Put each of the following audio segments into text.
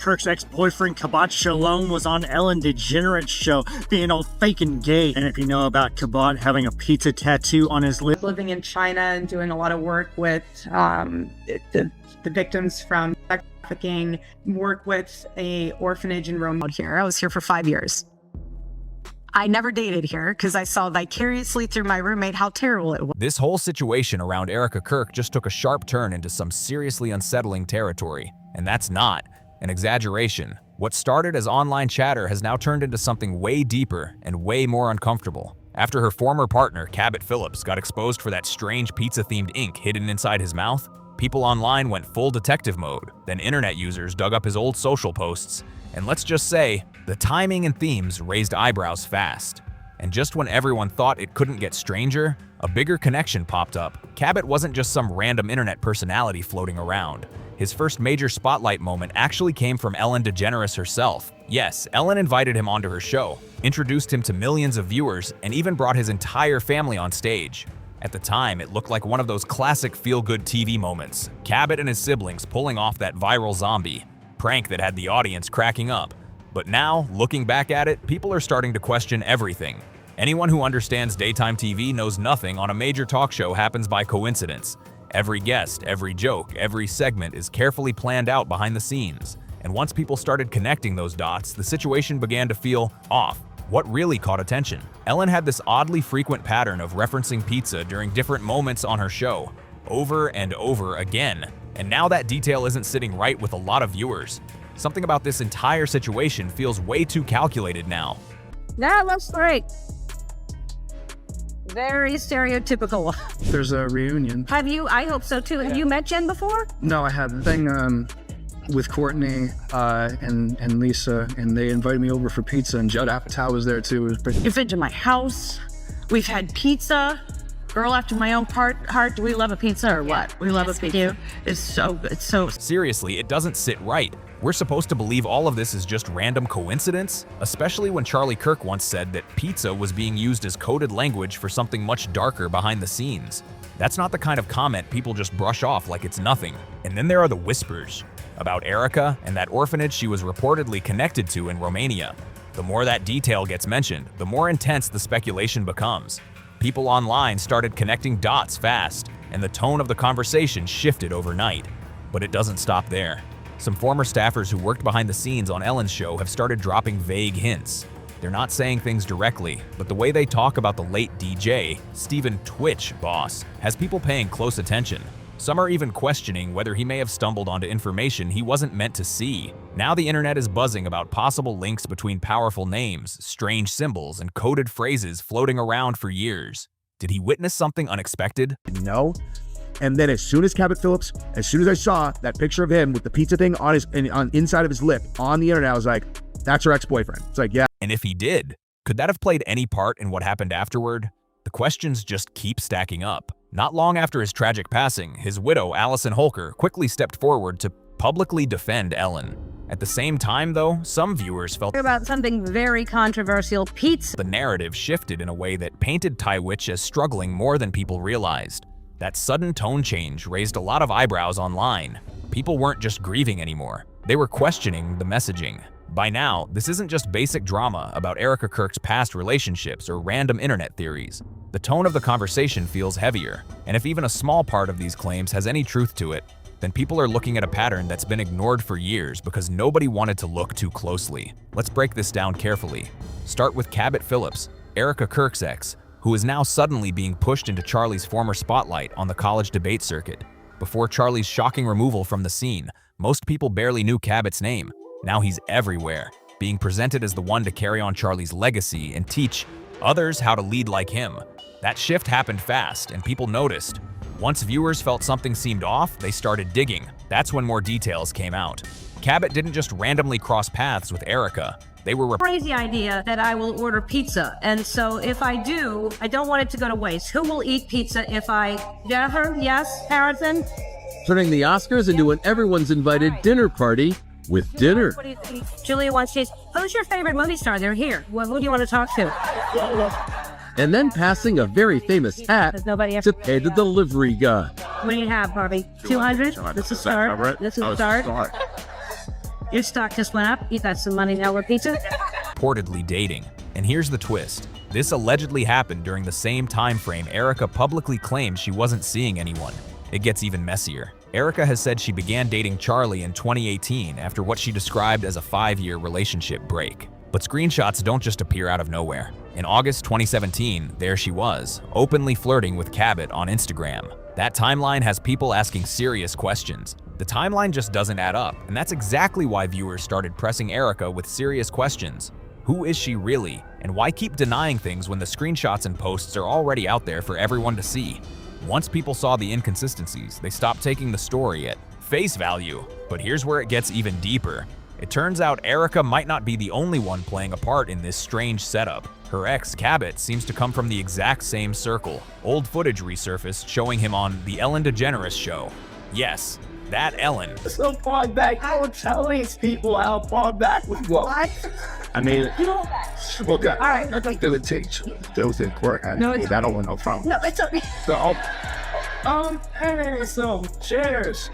Kirk's ex-boyfriend Kabat Shalom was on Ellen DeGeneres' show being all fake and gay. And if you know about Kabat having a pizza tattoo on his lip. Living in China and doing a lot of work with the victims from sex trafficking, work with a orphanage in Rome. Here, I was here for 5 years. I never dated here because I saw vicariously through my roommate how terrible it was. This whole situation around Erika Kirk just took a sharp turn into some seriously unsettling territory. And that's not an exaggeration. What started as online chatter has now turned into something way deeper and way more uncomfortable. After her former partner, Cabot Phillips, got exposed for that strange pizza-themed ink hidden inside his mouth, people online went full detective mode. Then internet users dug up his old social posts. And let's just say, the timing and themes raised eyebrows fast. And just when everyone thought it couldn't get stranger, a bigger connection popped up. Cabot wasn't just some random internet personality floating around. His first major spotlight moment actually came from Ellen DeGeneres herself. Yes, Ellen invited him onto her show, introduced him to millions of viewers, and even brought his entire family on stage. At the time, it looked like one of those classic feel-good TV moments. Cabot and his siblings pulling off that viral zombie prank that had the audience cracking up. But now, looking back at it, people are starting to question everything. Anyone who understands daytime TV knows nothing on a major talk show happens by coincidence. Every guest, every joke, every segment is carefully planned out behind the scenes. And once people started connecting those dots, the situation began to feel off. What really caught attention? Ellen had this oddly frequent pattern of referencing pizza during different moments on her show, over and over again. And now that detail isn't sitting right with a lot of viewers. Something about this entire situation feels way too calculated now. That looks great. Very stereotypical. There's a reunion. Have you? I hope so too. Have you met Jen before? No, I haven't. Thing with Courtney and Lisa, and they invited me over for pizza, and Judd Apatow was there too. It was pretty. You've been to my house. We've had pizza. Girl after my own heart. Do we love a pizza or what? We love a pizza. It's so good. So seriously, it doesn't sit right. We're supposed to believe all of this is just random coincidence? Especially when Charlie Kirk once said that pizza was being used as coded language for something much darker behind the scenes. That's not the kind of comment people just brush off like it's nothing. And then there are the whispers about Erika and that orphanage she was reportedly connected to in Romania. The more that detail gets mentioned, the more intense the speculation becomes. People online started connecting dots fast, and the tone of the conversation shifted overnight. But it doesn't stop there. Some former staffers who worked behind the scenes on Ellen's show have started dropping vague hints. They're not saying things directly, but the way they talk about the late DJ, Stephen Twitch boss, has people paying close attention. Some are even questioning whether he may have stumbled onto information he wasn't meant to see. Now the internet is buzzing about possible links between powerful names, strange symbols, and coded phrases floating around for years. Did he witness something unexpected? No. And then as soon as Cabot Phillips, as soon as I saw that picture of him with the pizza thing on his inside of his lip on the internet, I was like, that's her ex-boyfriend. It's like, yeah. And if he did, could that have played any part in what happened afterward? The questions just keep stacking up. Not long after his tragic passing, his widow, Allison Holker, quickly stepped forward to publicly defend Ellen. At the same time, though, some viewers felt about something very controversial, pizza. The narrative shifted in a way that painted Tywitch as struggling more than people realized. That sudden tone change raised a lot of eyebrows online. People weren't just grieving anymore. They were questioning the messaging. By now, this isn't just basic drama about Erika Kirk's past relationships or random internet theories. The tone of the conversation feels heavier, and if even a small part of these claims has any truth to it, then people are looking at a pattern that's been ignored for years because nobody wanted to look too closely. Let's break this down carefully. Start with Cabot Phillips, Erika Kirk's ex, who is now suddenly being pushed into Charlie's former spotlight on the college debate circuit. Before Charlie's shocking removal from the scene, most people barely knew Cabot's name. Now he's everywhere, being presented as the one to carry on Charlie's legacy and teach others how to lead like him. That shift happened fast, and people noticed. Once viewers felt something seemed off, they started digging. That's when more details came out. Cabot didn't just randomly cross paths with Erika. They were crazy idea that I will order pizza, and so if I do, I don't want it to go to waste. Who will eat pizza if I... Jennifer? Yes? Harrison? Turning the Oscars into an everyone's invited dinner party with dinner. What do you think? Julia wants cheese. Who's your favorite movie star? They're here. Who do you want to talk to? And then passing a very famous hat to pay the delivery guy. What do you have, Harvey? 200? This is start. This is start. Your stock just went up. You got some money now with pizza. Reportedly dating. And here's the twist. This allegedly happened during the same time frame Erika publicly claimed she wasn't seeing anyone. It gets even messier. Erika has said she began dating Charlie in 2018 after what she described as a 5-year relationship break. But screenshots don't just appear out of nowhere. In August 2017, there she was, openly flirting with Cabot on Instagram. That timeline has people asking serious questions. The timeline just doesn't add up, and that's exactly why viewers started pressing Erika with serious questions. Who is she really? And why keep denying things when the screenshots and posts are already out there for everyone to see? Once people saw the inconsistencies, they stopped taking the story at face value. But here's where it gets even deeper. It turns out Erika might not be the only one playing a part in this strange setup. Her ex, Cabot, seems to come from the exact same circle. Old footage resurfaced showing him on the DeGeneres show. Yes, that Ellen. So far back, I would tell these people how far back we go. I mean, okay. All right, I think they would take those in court. I don't want no problem. No, it's okay. So, hey, so cheers.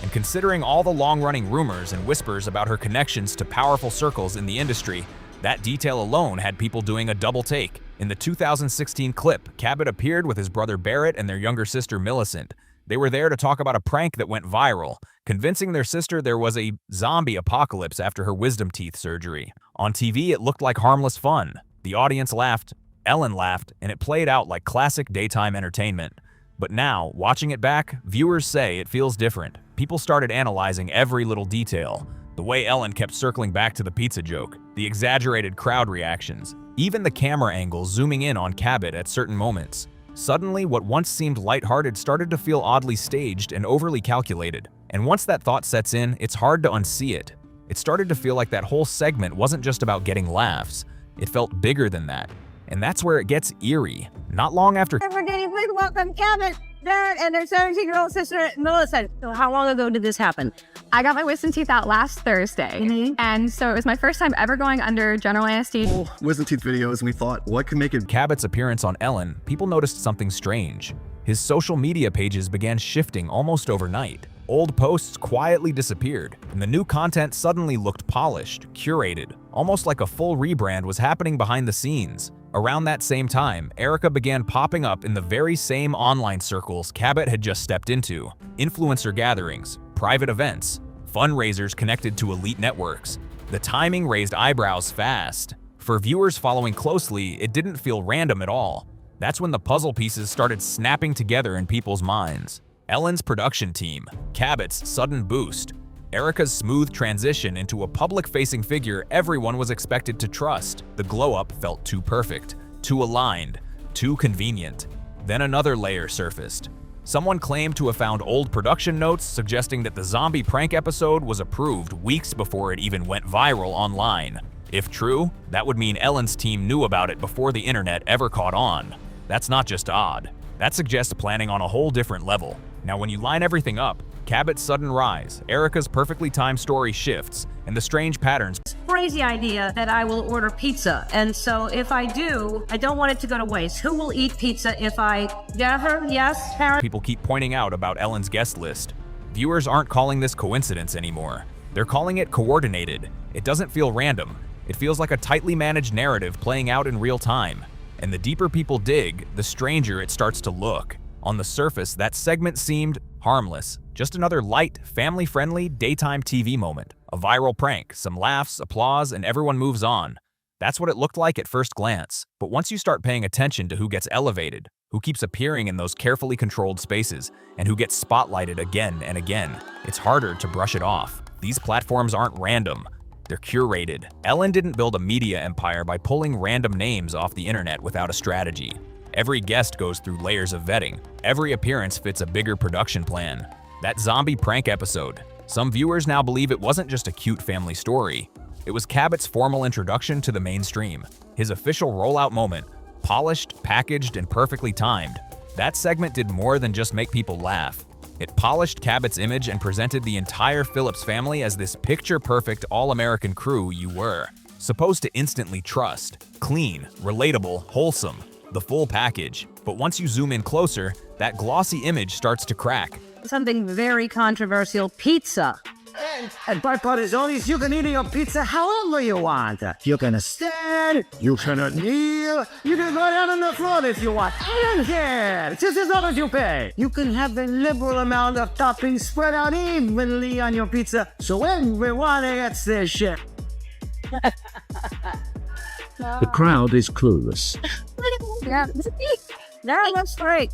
And considering all the long-running rumors and whispers about her connections to powerful circles in the industry, that detail alone had people doing a double take. In the 2016 clip, Cabot appeared with his brother Barrett and their younger sister Millicent. They were there to talk about a prank that went viral, convincing their sister there was a zombie apocalypse after her wisdom teeth surgery. On TV, it looked like harmless fun. The audience laughed, Ellen laughed, and it played out like classic daytime entertainment. But now, watching it back, viewers say it feels different. People started analyzing every little detail. The way Ellen kept circling back to the pizza joke, the exaggerated crowd reactions, even the camera angles zooming in on Cabot at certain moments. Suddenly, what once seemed lighthearted started to feel oddly staged and overly calculated. And once that thought sets in, it's hard to unsee it. It started to feel like that whole segment wasn't just about getting laughs. It felt bigger than that. And that's where it gets eerie. Not long after— Please welcome Cabot, Barrett, and their 17-year-old sister, Millicent. So how long ago did this happen? I got my wisdom teeth out last Thursday, and so it was my first time ever going under general anesthesia. Wisdom teeth videos, and we thought, what could make it? Cabot's appearance on Ellen, people noticed something strange. His social media pages began shifting almost overnight. Old posts quietly disappeared, and the new content suddenly looked polished, curated, almost like a full rebrand was happening behind the scenes. Around that same time, Erika began popping up in the very same online circles Cabot had just stepped into. Influencer gatherings, private events, fundraisers connected to elite networks. The timing raised eyebrows fast. For viewers following closely, it didn't feel random at all. That's when the puzzle pieces started snapping together in people's minds. Ellen's production team, Cabot's sudden boost, Erika's smooth transition into a public-facing figure everyone was expected to trust. The glow-up felt too perfect, too aligned, too convenient. Then another layer surfaced. Someone claimed to have found old production notes suggesting that the zombie prank episode was approved weeks before it even went viral online. If true, that would mean Ellen's team knew about it before the internet ever caught on. That's not just odd. That suggests planning on a whole different level. Now, when you line everything up, Cabot's sudden rise, Erika's perfectly timed story shifts, and the strange patterns— Crazy idea that I will order pizza. And so if I do, I don't want it to go to waste. Who will eat pizza if I— Jennifer, yes, Karen? People keep pointing out about Ellen's guest list. Viewers aren't calling this coincidence anymore. They're calling it coordinated. It doesn't feel random. It feels like a tightly managed narrative playing out in real time. And the deeper people dig, the stranger it starts to look. On the surface, that segment seemed harmless. Just another light, family-friendly, daytime TV moment. A viral prank, some laughs, applause, and everyone moves on. That's what it looked like at first glance. But once you start paying attention to who gets elevated, who keeps appearing in those carefully controlled spaces, and who gets spotlighted again and again, it's harder to brush it off. These platforms aren't random. They're curated. Ellen didn't build a media empire by pulling random names off the internet without a strategy. Every guest goes through layers of vetting. Every appearance fits a bigger production plan. That zombie prank episode, some viewers now believe it wasn't just a cute family story. It was Cabot's formal introduction to the mainstream. His official rollout moment, polished, packaged, and perfectly timed. That segment did more than just make people laugh. It polished Cabot's image and presented the entire Phillips family as this picture-perfect all-American crew you were. Supposed to instantly trust. Clean, relatable, wholesome. The full package. But once you zoom in closer, that glossy image starts to crack. Something very controversial. Pizza. And part part is always you can eat your pizza however you want. You can stand, you can kneel, you can go down on the floor if you want. I don't care. It's just as long as you pay. You can have a liberal amount of toppings spread out evenly on your pizza so everyone gets their share. The crowd is clueless. Yeah, that's great.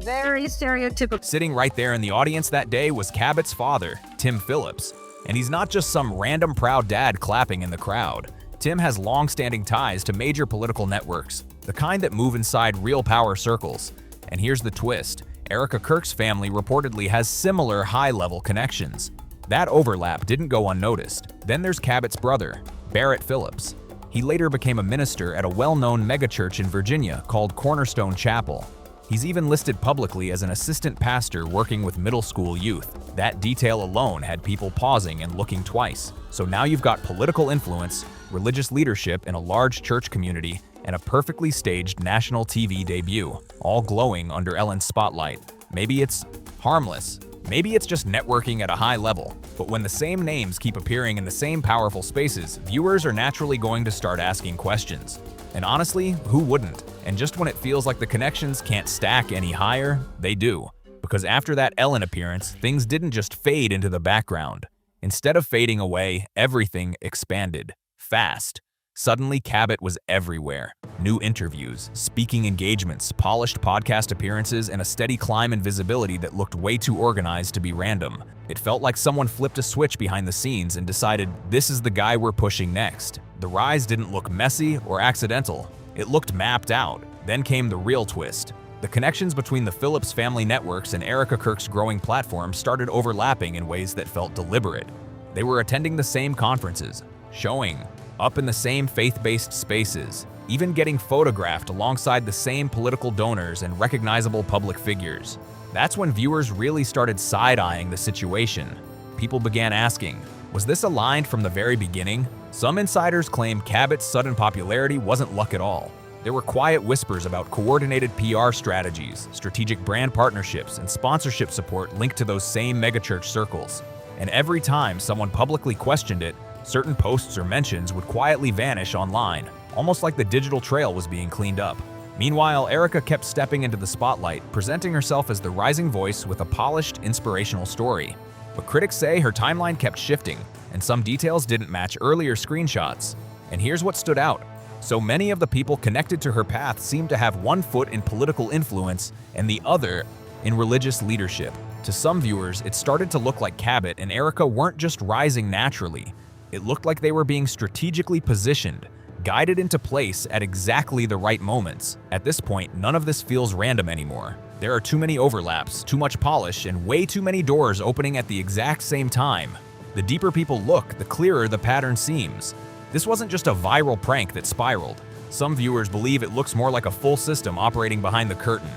Very stereotypical. Sitting right there in the audience that day was Cabot's father, Tim Phillips. And he's not just some random proud dad clapping in the crowd. Tim has long-standing ties to major political networks, the kind that move inside real power circles. And here's the twist. Erika Kirk's family reportedly has similar high-level connections. That overlap didn't go unnoticed. Then there's Cabot's brother, Barrett Phillips. He later became a minister at a well-known megachurch in Virginia called Cornerstone Chapel. He's even listed publicly as an assistant pastor working with middle school youth. That detail alone had people pausing and looking twice. So now you've got political influence, religious leadership in a large church community, and a perfectly staged national TV debut, all glowing under Ellen's spotlight. Maybe it's harmless. Maybe it's just networking at a high level. But when the same names keep appearing in the same powerful spaces, viewers are naturally going to start asking questions. And honestly, who wouldn't? And just when it feels like the connections can't stack any higher, they do. Because after that Ellen appearance, things didn't just fade into the background. Instead of fading away, everything expanded. Fast. Suddenly, Cabot was everywhere. New interviews, speaking engagements, polished podcast appearances, and a steady climb in visibility that looked way too organized to be random. It felt like someone flipped a switch behind the scenes and decided, this is the guy we're pushing next. The rise didn't look messy or accidental. It looked mapped out. Then came the real twist. The connections between the Phillips family networks and Erika Kirk's growing platform started overlapping in ways that felt deliberate. They were attending the same conferences, showing up in the same faith-based spaces, even getting photographed alongside the same political donors and recognizable public figures. That's when viewers really started side-eyeing the situation. People began asking, was this aligned from the very beginning? Some insiders claim Cabot's sudden popularity wasn't luck at all. There were quiet whispers about coordinated PR strategies, strategic brand partnerships, and sponsorship support linked to those same megachurch circles. And every time someone publicly questioned it, certain posts or mentions would quietly vanish online, almost like the digital trail was being cleaned up. Meanwhile, Erika kept stepping into the spotlight, presenting herself as the rising voice with a polished, inspirational story. But critics say her timeline kept shifting, and some details didn't match earlier screenshots. And here's what stood out. So many of the people connected to her path seemed to have one foot in political influence and the other in religious leadership. To some viewers, it started to look like Cabot and Erika weren't just rising naturally. It looked like they were being strategically positioned, guided into place at exactly the right moments. At this point, none of this feels random anymore. There are too many overlaps, too much polish, and way too many doors opening at the exact same time. The deeper people look, the clearer the pattern seems. This wasn't just a viral prank that spiraled. Some viewers believe it looks more like a full system operating behind the curtain.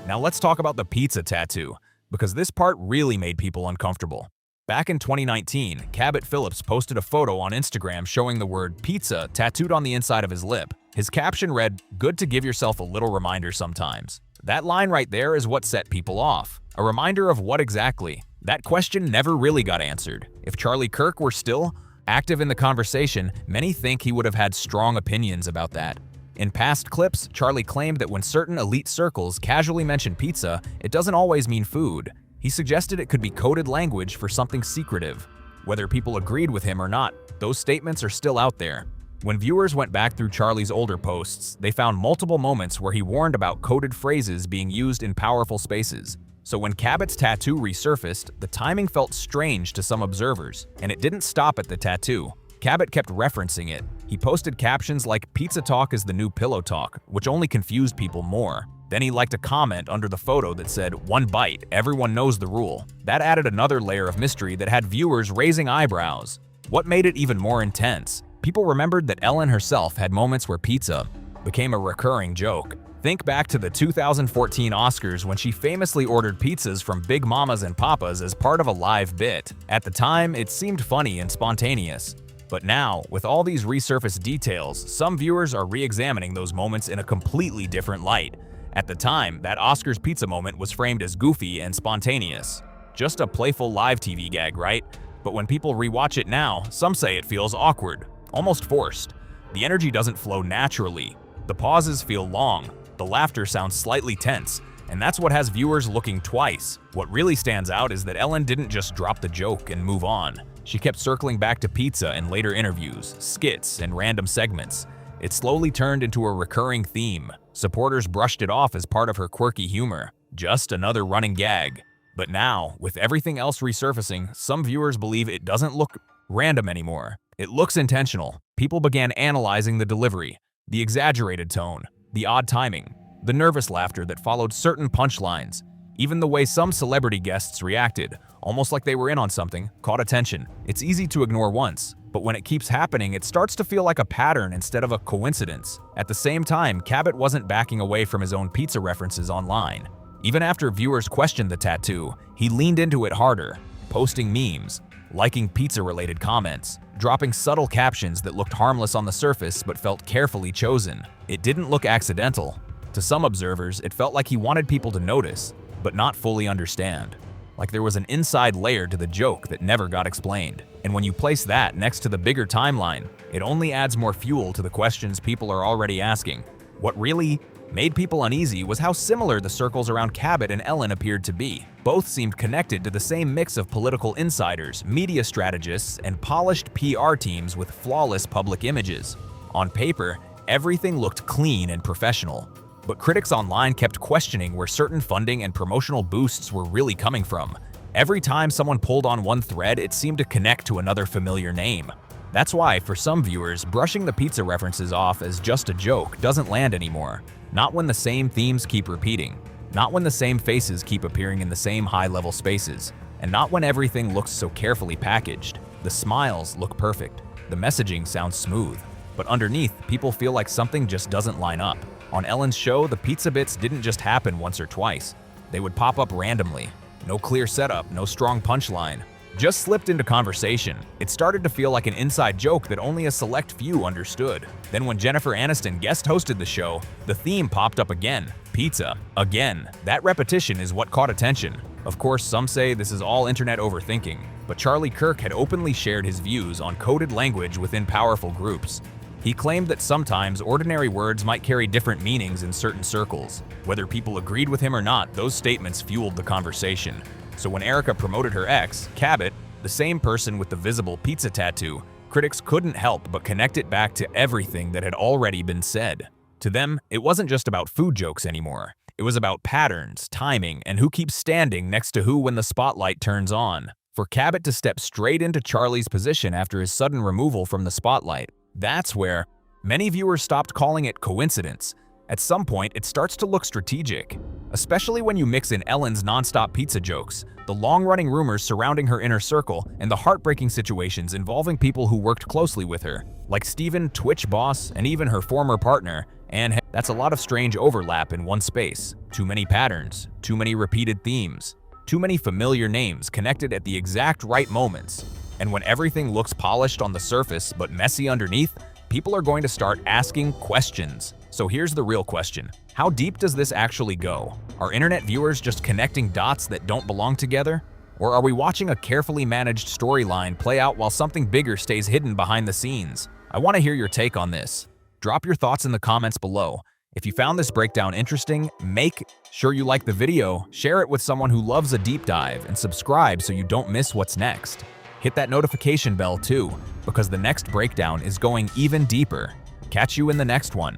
Now let's talk about the pizza tattoo, because this part really made people uncomfortable. Back in 2019, Cabot Phillips posted a photo on Instagram showing the word pizza tattooed on the inside of his lip. His caption read, "Good to give yourself a little reminder sometimes." That line right there is what set people off. A reminder of what exactly? That question never really got answered. If Charlie Kirk were still active in the conversation, many think he would have had strong opinions about that. In past clips, Charlie claimed that when certain elite circles casually mention pizza, it doesn't always mean food. He suggested it could be coded language for something secretive. Whether people agreed with him or not, those statements are still out there. When viewers went back through Charlie's older posts, they found multiple moments where he warned about coded phrases being used in powerful spaces. So when Cabot's tattoo resurfaced, the timing felt strange to some observers, and it didn't stop at the tattoo. Cabot kept referencing it. He posted captions like "Pizza talk is the new pillow talk," which only confused people more. Then he liked a comment under the photo that said, "One bite, everyone knows the rule." That added another layer of mystery that had viewers raising eyebrows. What made it even more intense? People remembered that Ellen herself had moments where pizza became a recurring joke. Think back to the 2014 Oscars when she famously ordered pizzas from Big Mamas and Papas as part of a live bit. At the time, it seemed funny and spontaneous. But now, with all these resurfaced details, some viewers are re-examining those moments in a completely different light. At the time, that Oscars pizza moment was framed as goofy and spontaneous. Just a playful live TV gag, right? But when people rewatch it now, some say it feels awkward, almost forced. The energy doesn't flow naturally. The pauses feel long, the laughter sounds slightly tense, and that's what has viewers looking twice. What really stands out is that Ellen didn't just drop the joke and move on. She kept circling back to pizza in later interviews, skits, and random segments. It slowly turned into a recurring theme. Supporters brushed it off as part of her quirky humor, just another running gag. But now, with everything else resurfacing, some viewers believe it doesn't look random anymore. It looks intentional. People began analyzing the delivery, the exaggerated tone, the odd timing, the nervous laughter that followed certain punchlines. Even the way some celebrity guests reacted, almost like they were in on something, caught attention. It's easy to ignore once, but when it keeps happening, it starts to feel like a pattern instead of a coincidence. At the same time, Cabot wasn't backing away from his own pizza references online. Even after viewers questioned the tattoo, he leaned into it harder, posting memes, liking pizza-related comments, dropping subtle captions that looked harmless on the surface but felt carefully chosen. It didn't look accidental. To some observers, it felt like he wanted people to notice, but not fully understand. Like there was an inside layer to the joke that never got explained. And when you place that next to the bigger timeline, it only adds more fuel to the questions people are already asking. What really made people uneasy was how similar the circles around Cabot and Ellen appeared to be. Both seemed connected to the same mix of political insiders, media strategists, and polished PR teams with flawless public images. On paper, everything looked clean and professional. But critics online kept questioning where certain funding and promotional boosts were really coming from. Every time someone pulled on one thread, it seemed to connect to another familiar name. That's why, for some viewers, brushing the pizza references off as just a joke doesn't land anymore. Not when the same themes keep repeating. Not when the same faces keep appearing in the same high-level spaces. And not when everything looks so carefully packaged. The smiles look perfect. The messaging sounds smooth. But underneath, people feel like something just doesn't line up. On Ellen's show, the pizza bits didn't just happen once or twice. They would pop up randomly. No clear setup, no strong punchline. Just slipped into conversation. It started to feel like an inside joke that only a select few understood. Then when Jennifer Aniston guest hosted the show, the theme popped up again. Pizza. Again. That repetition is what caught attention. Of course, some say this is all internet overthinking, but Charlie Kirk had openly shared his views on coded language within powerful groups. He claimed that sometimes ordinary words might carry different meanings in certain circles. Whether people agreed with him or not, those statements fueled the conversation. So when Erika promoted her ex, Cabot, the same person with the visible pizza tattoo, critics couldn't help but connect it back to everything that had already been said. To them, it wasn't just about food jokes anymore. It was about patterns, timing, and who keeps standing next to who when the spotlight turns on. For Cabot to step straight into Charlie's position after his sudden removal from the spotlight, that's where many viewers stopped calling it coincidence. At some point, it starts to look strategic, especially when you mix in Ellen's nonstop pizza jokes, the long-running rumors surrounding her inner circle, and the heartbreaking situations involving people who worked closely with her, like Steven, Twitch boss, and even her former partner, Anne. That's a lot of strange overlap in one space. Too many patterns, too many repeated themes, too many familiar names connected at the exact right moments. And when everything looks polished on the surface but messy underneath, people are going to start asking questions. So here's the real question. How deep does this actually go? Are internet viewers just connecting dots that don't belong together? Or are we watching a carefully managed storyline play out while something bigger stays hidden behind the scenes? I want to hear your take on this. Drop your thoughts in the comments below. If you found this breakdown interesting, make sure you like the video, share it with someone who loves a deep dive, and subscribe so you don't miss what's next. Hit that notification bell too, because the next breakdown is going even deeper. Catch you in the next one.